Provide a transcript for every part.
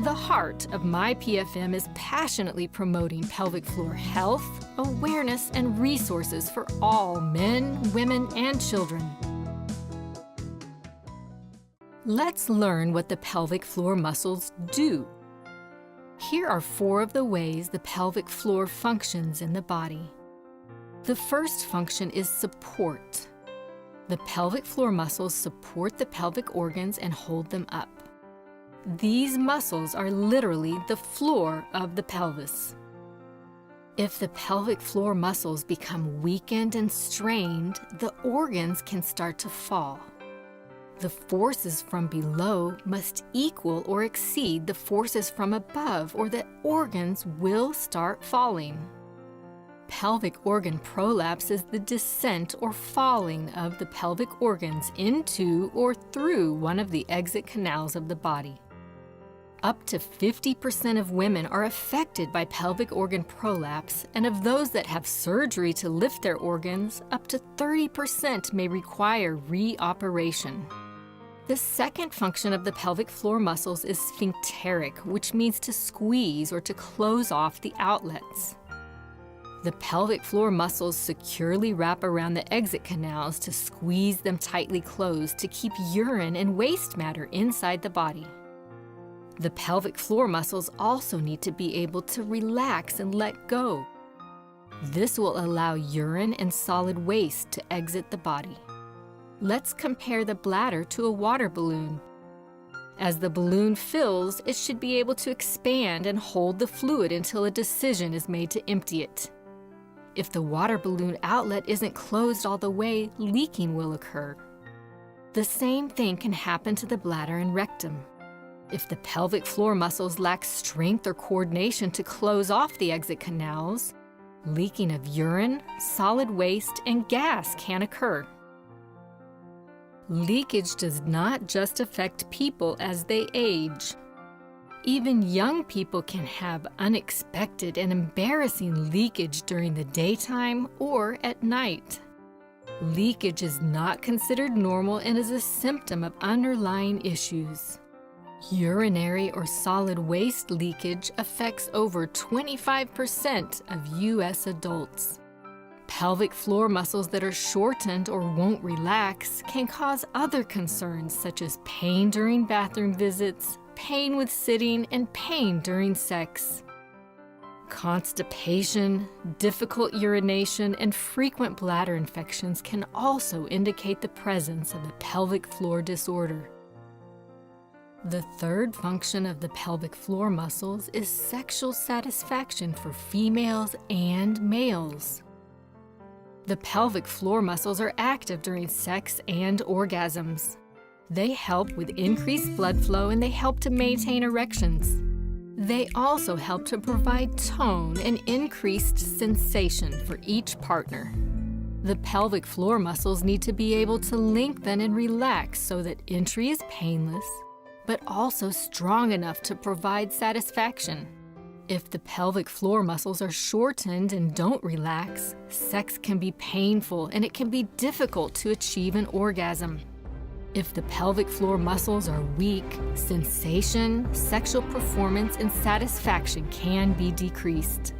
The heart of My PFM is passionately promoting pelvic floor health, awareness, and resources for all men, women, and children. Let's learn what the pelvic floor muscles do. Here are 4 of the ways the pelvic floor functions in the body. The first function is support. The pelvic floor muscles support the pelvic organs and hold them up. These muscles are literally the floor of the pelvis. If the pelvic floor muscles become weakened and strained, the organs can start to fall. The forces from below must equal or exceed the forces from above, or the organs will start falling. Pelvic organ prolapse is the descent or falling of the pelvic organs into or through one of the exit canals of the body. Up to 50% of women are affected by pelvic organ prolapse, and of those that have surgery to lift their organs, up to 30% may require reoperation. The second function of the pelvic floor muscles is sphincteric, which means to squeeze or to close off the outlets. The pelvic floor muscles securely wrap around the exit canals to squeeze them tightly closed to keep urine and waste matter inside the body. The pelvic floor muscles also need to be able to relax and let go. This will allow urine and solid waste to exit the body. Let's compare the bladder to a water balloon. As the balloon fills, it should be able to expand and hold the fluid until a decision is made to empty it. If the water balloon outlet isn't closed all the way, leaking will occur. The same thing can happen to the bladder and rectum. If the pelvic floor muscles lack strength or coordination to close off the exit canals, leaking of urine, solid waste, and gas can occur. Leakage does not just affect people as they age. Even young people can have unexpected and embarrassing leakage during the daytime or at night. Leakage is not considered normal and is a symptom of underlying issues. Urinary or solid waste leakage affects over 25% of U.S. adults. Pelvic floor muscles that are shortened or won't relax can cause other concerns such as pain during bathroom visits, pain with sitting, and pain during sex. Constipation, difficult urination, and frequent bladder infections can also indicate the presence of a pelvic floor disorder. The third function of the pelvic floor muscles is sexual satisfaction for females and males. The pelvic floor muscles are active during sex and orgasms. They help with increased blood flow and they help to maintain erections. They also help to provide tone and increased sensation for each partner. The pelvic floor muscles need to be able to lengthen and relax so that entry is painless, but also strong enough to provide satisfaction. If the pelvic floor muscles are shortened and don't relax, sex can be painful and it can be difficult to achieve an orgasm. If the pelvic floor muscles are weak, sensation, sexual performance, and satisfaction can be decreased.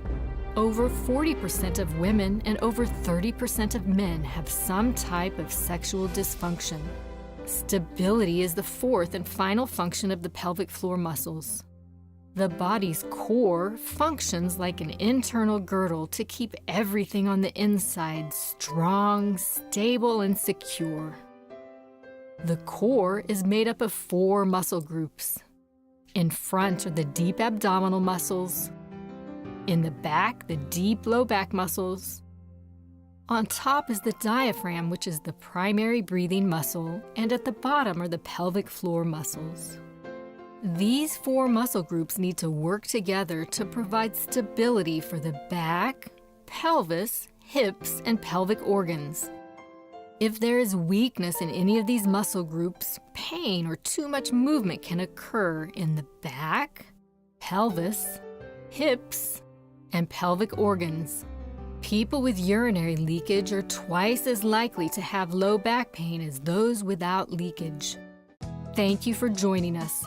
Over 40% of women and over 30% of men have some type of sexual dysfunction. Stability is the fourth and final function of the pelvic floor muscles. The body's core functions like an internal girdle to keep everything on the inside strong, stable, and secure. The core is made up of 4 muscle groups. In front are the deep abdominal muscles. In the back, the deep low back muscles. On top is the diaphragm, which is the primary breathing muscle, and at the bottom are the pelvic floor muscles. These 4 muscle groups need to work together to provide stability for the back, pelvis, hips, and pelvic organs. If there is weakness in any of these muscle groups, pain or too much movement can occur in the back, pelvis, hips, and pelvic organs. People with urinary leakage are twice as likely to have low back pain as those without leakage. Thank you for joining us.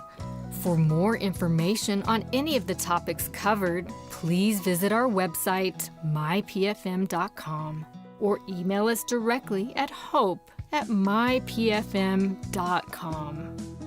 For more information on any of the topics covered, please visit our website, mypfm.com, or email us directly at hope@mypfm.com.